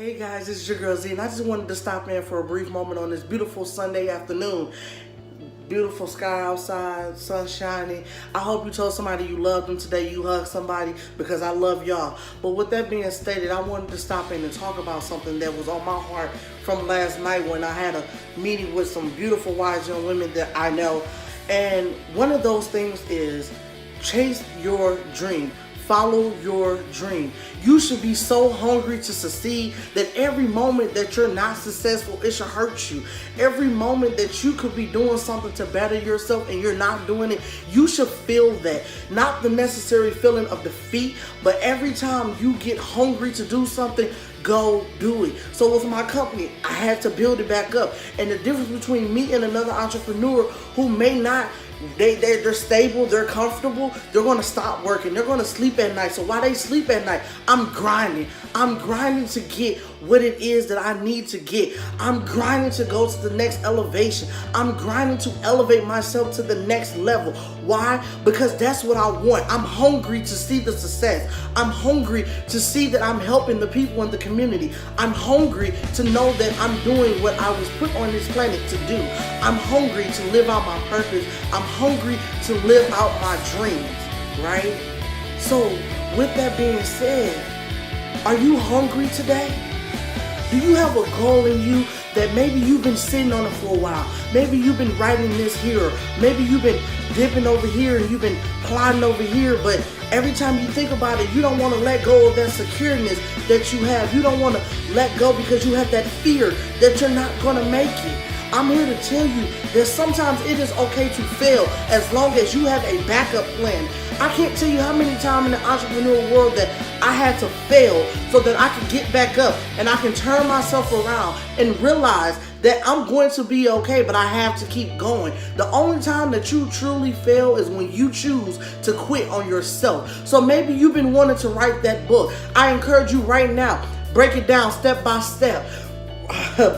Hey guys, this is your girl Z, and I just wanted to stop in for a brief moment on this beautiful Sunday afternoon. Beautiful sky outside, sun shining. I hope you told somebody you loved them today, you hugged somebody, because I love y'all. But with that being stated, I wanted to stop in and talk about something that was on my heart from last night when I had a meeting with some beautiful wise young women that I know. And one of those things is chase your dream. Follow your dream. You should be so hungry to succeed that every moment that you're not successful, it should hurt you. Every moment that you could be doing something to better yourself and you're not doing it, you should feel that. Not the necessary feeling of defeat, but every time you get hungry to do something, go do it. So with my company, I had to build it back up. And the difference between me and another entrepreneur who may not, they're stable, they're comfortable, they're going to stop working, they're going to sleep at night. So while they sleep at night, I'm grinding to get what it is that I need to get. I'm grinding to go to the next elevation. I'm grinding to elevate myself to the next level. Why? Because that's what I want. I'm hungry to see the success. I'm hungry to see that I'm helping the people in the community. I'm hungry to know that I'm doing what I was put on this planet to do. I'm hungry to live out my purpose. I'm hungry to live out my dreams, right? So with that being said, are you hungry today? Do you have a goal in you that maybe you've been sitting on it for a while? Maybe you've been writing this here. Maybe you've been dipping over here and you've been plotting over here, but every time you think about it, you don't want to let go of that secureness that you have. You don't want to let go because you have that fear that you're not going to make it. I'm here to tell you that sometimes it is okay to fail as long as you have a backup plan. I can't tell you how many times in the entrepreneurial world that I had to fail so that I can get back up and I can turn myself around and realize that I'm going to be okay, but I have to keep going. The only time that you truly fail is when you choose to quit on yourself. So maybe you've been wanting to write that book. I encourage you right now, break it down step by step.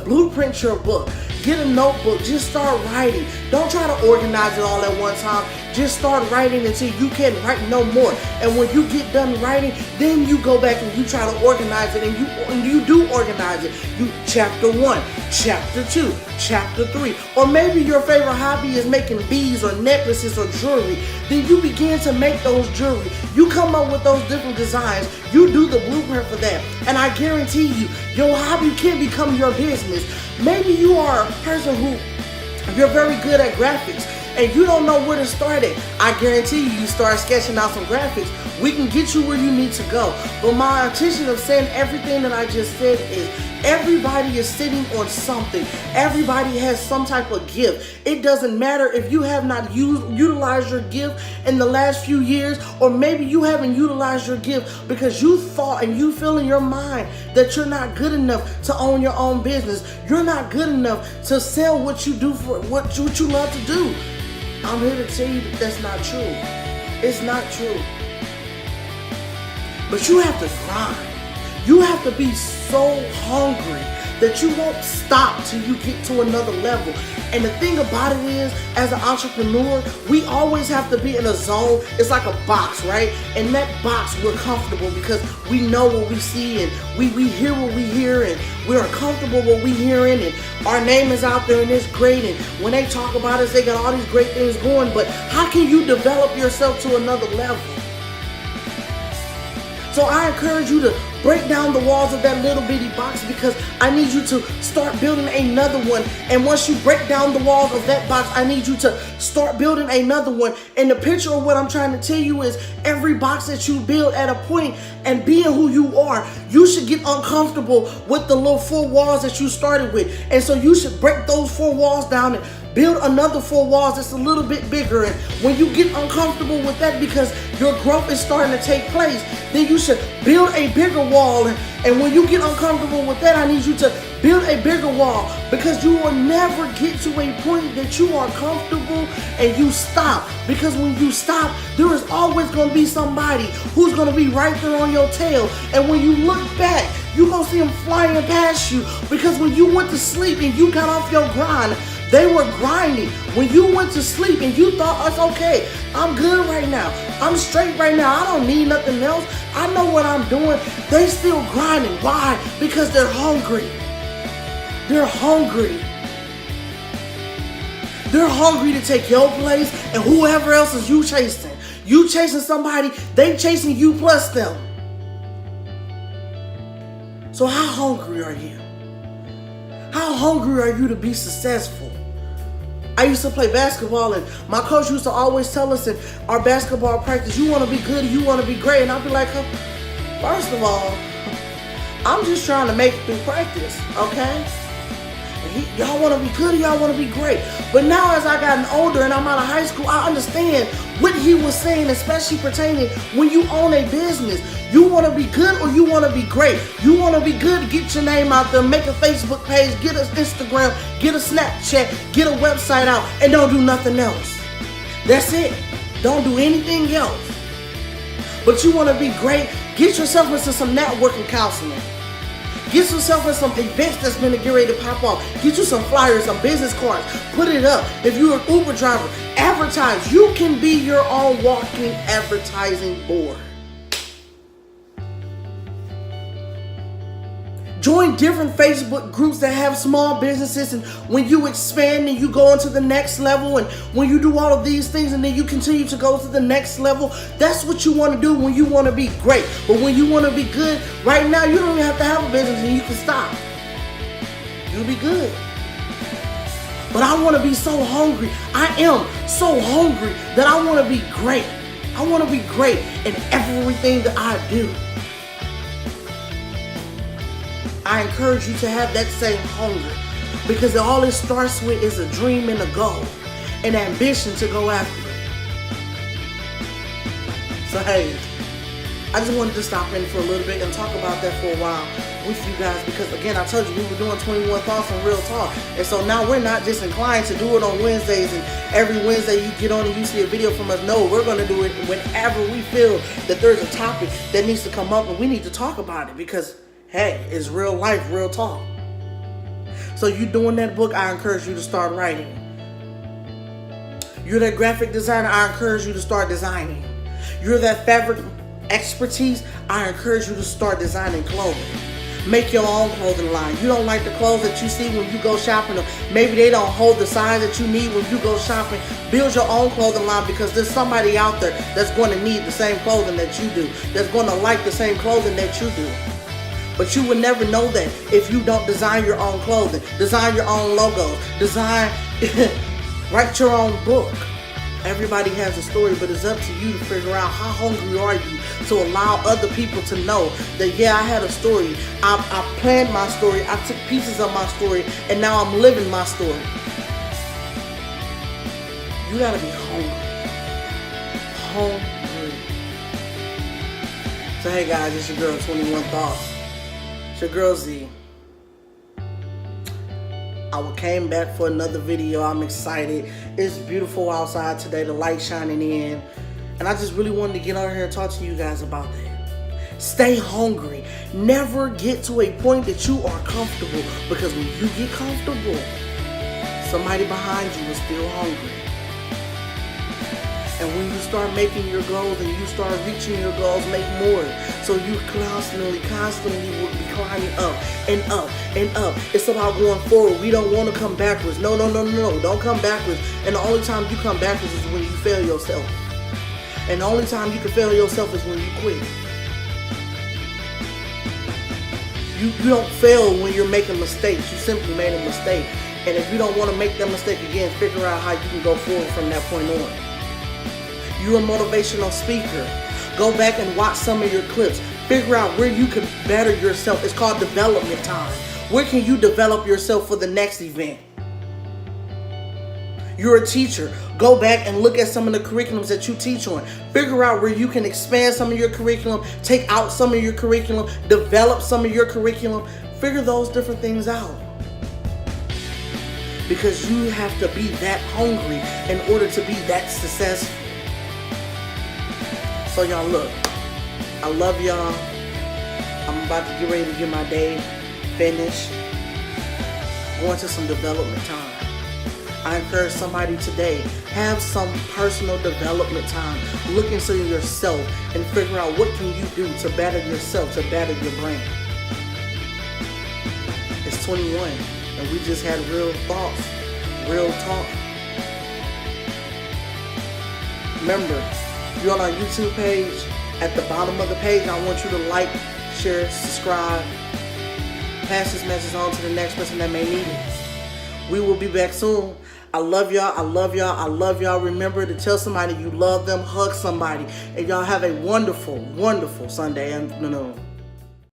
Blueprint your book. Get a notebook, just start writing. Don't try to organize it all at one time. Just start writing until you can't write no more. And when you get done writing, then you go back and you try to organize it, and you do organize it. You chapter 1, chapter 2, chapter 3. Or maybe your favorite hobby is making beads or necklaces or jewelry. Then you begin to make those jewelry. You come up with those different designs. You do the blueprint for that. And I guarantee you, your hobby can become your business. Maybe you are a person who, you're very good at graphics and you don't know where to start at. I guarantee you start sketching out some graphics. We can get you where you need to go. But my intention of saying everything that I just said is everybody is sitting on something. Everybody has some type of gift. It doesn't matter if you have not utilized your gift in the last few years, or maybe you haven't utilized your gift because you thought and you feel in your mind that you're not good enough to own your own business. You're not good enough to sell what you do for what you love to do. I'm here to tell you that that's not true. It's not true. But you have to grind. You have to be so hungry that you won't stop till you get to another level. And the thing about it is, as an entrepreneur, we always have to be in a zone. It's like a box, right? In that box, we're comfortable because we know what we see and we hear what we hear and we're comfortable with what we hearing and our name is out there and it's great. And when they talk about us, they got all these great things going. But how can you develop yourself to another level? So I encourage you to break down the walls of that little bitty box, because I need you to start building another one. And once you break down the walls of that box, I need you to start building another one. And the picture of what I'm trying to tell you is every box that you build at a point and being who you are, you should get uncomfortable with the little 4 walls that you started with. And so you should break those 4 walls down and build another 4 walls that's a little bit bigger. And when you get uncomfortable with that because your growth is starting to take place, then you should build a bigger wall. And when you get uncomfortable with that, I need you to build a bigger wall, because you will never get to a point that you are comfortable and you stop. Because when you stop, there is always going to be somebody who's going to be right there on your tail. And when you look back, you're going to see them flying past you, because when you went to sleep and you got off your grind, They were grinding. When you went to sleep and you thought, it's okay, I'm good right now, I'm straight right now, I don't need nothing else, I know what I'm doing, they still grinding. Why? Because they're hungry. They're hungry. They're hungry to take your place and whoever else is you chasing. You chasing somebody, they chasing you plus them. So how hungry are you? How hungry are you to be successful? I used to play basketball, and my coach used to always tell us in our basketball practice, you want to be good, you want to be great. And I'd be like, first of all, I'm just trying to make it through practice, okay? Y'all want to be good, y'all want to be great. But now as I gotten older and I'm out of high school, I understand what he was saying, especially pertaining when you own a business. You want to be good or you want to be great. You want to be good, get your name out there, make a Facebook page, get an Instagram, get a Snapchat, get a website out, and don't do nothing else. That's it. Don't do anything else. But you want to be great, get yourself into some networking counseling. Get yourself in some events that's going to get ready to pop off. Get you some flyers, some business cards. Put it up. If you're an Uber driver, advertise. You can be your own walking advertising board. Join different Facebook groups that have small businesses, and when you expand and you go into the next level, and when you do all of these things and then you continue to go to the next level, that's what you want to do when you want to be great. But when you want to be good, right now you don't even have to have a business and you can stop. You'll be good. But I want to be so hungry. I am so hungry that I want to be great. I want to be great in everything that I do. I encourage you to have that same hunger, because all it starts with is a dream and a goal, an ambition to go after it. So hey, I just wanted to stop in for a little bit and talk about that for a while with you guys, because again, I told you we were doing 21 Thoughts on Real Talk, and so now we're not just inclined to do it on Wednesdays and every Wednesday you get on and you see a video from us. No, we're going to do it whenever we feel that there's a topic that needs to come up and we need to talk about it, because hey, it's real life, real talk. So you doing that book, I encourage you to start writing. You're that graphic designer, I encourage you to start designing. You're that fabric expertise, I encourage you to start designing clothing. Make your own clothing line. You don't like the clothes that you see when you go shopping, or maybe they don't hold the size that you need when you go shopping. Build your own clothing line, because there's somebody out there that's going to need the same clothing that you do, that's going to like the same clothing that you do. But you would never know that if you don't design your own clothing, design your own logos, write your own book. Everybody has a story, but it's up to you to figure out how hungry are you to allow other people to know that, yeah, I had a story. I planned my story. I took pieces of my story, and now I'm living my story. You gotta be hungry. Hungry. So hey guys, it's your girl 21 Thoughts. It's your girl Z. I came back for another video. I'm excited. It's beautiful outside today. The light shining in. And I just really wanted to get on here and talk to you guys about that. Stay hungry. Never get to a point that you are comfortable, because when you get comfortable, somebody behind you is still hungry. And when you start making your goals and you start reaching your goals, make more. So you constantly will be climbing up and up and up. It's about going forward. We don't want to come backwards. No. Don't come backwards. And the only time you come backwards is when you fail yourself. And the only time you can fail yourself is when you quit. You don't fail when you're making mistakes. You simply made a mistake. And if you don't want to make that mistake again, figure out how you can go forward from that point on. You're a motivational speaker. Go back and watch some of your clips. Figure out where you can better yourself. It's called development time. Where can you develop yourself for the next event? You're a teacher. Go back and look at some of the curriculums that you teach on. Figure out where you can expand some of your curriculum, take out some of your curriculum, develop some of your curriculum. Figure those different things out. Because you have to be that hungry in order to be that successful. So y'all, look, I love y'all. I'm about to get ready to get my day finished. Going to some development time. I encourage somebody today, have some personal development time. Look into yourself and figure out what can you do to better yourself, to better your brain. It's 21 and we just had real thoughts, real talk. Remember, if you're on our YouTube page, at the bottom of the page, I want you to like, share, subscribe, pass this message on to the next person that may need it. We will be back soon. I love y'all. I love y'all. I love y'all. Remember to tell somebody you love them, hug somebody, and y'all have a wonderful, wonderful Sunday afternoon.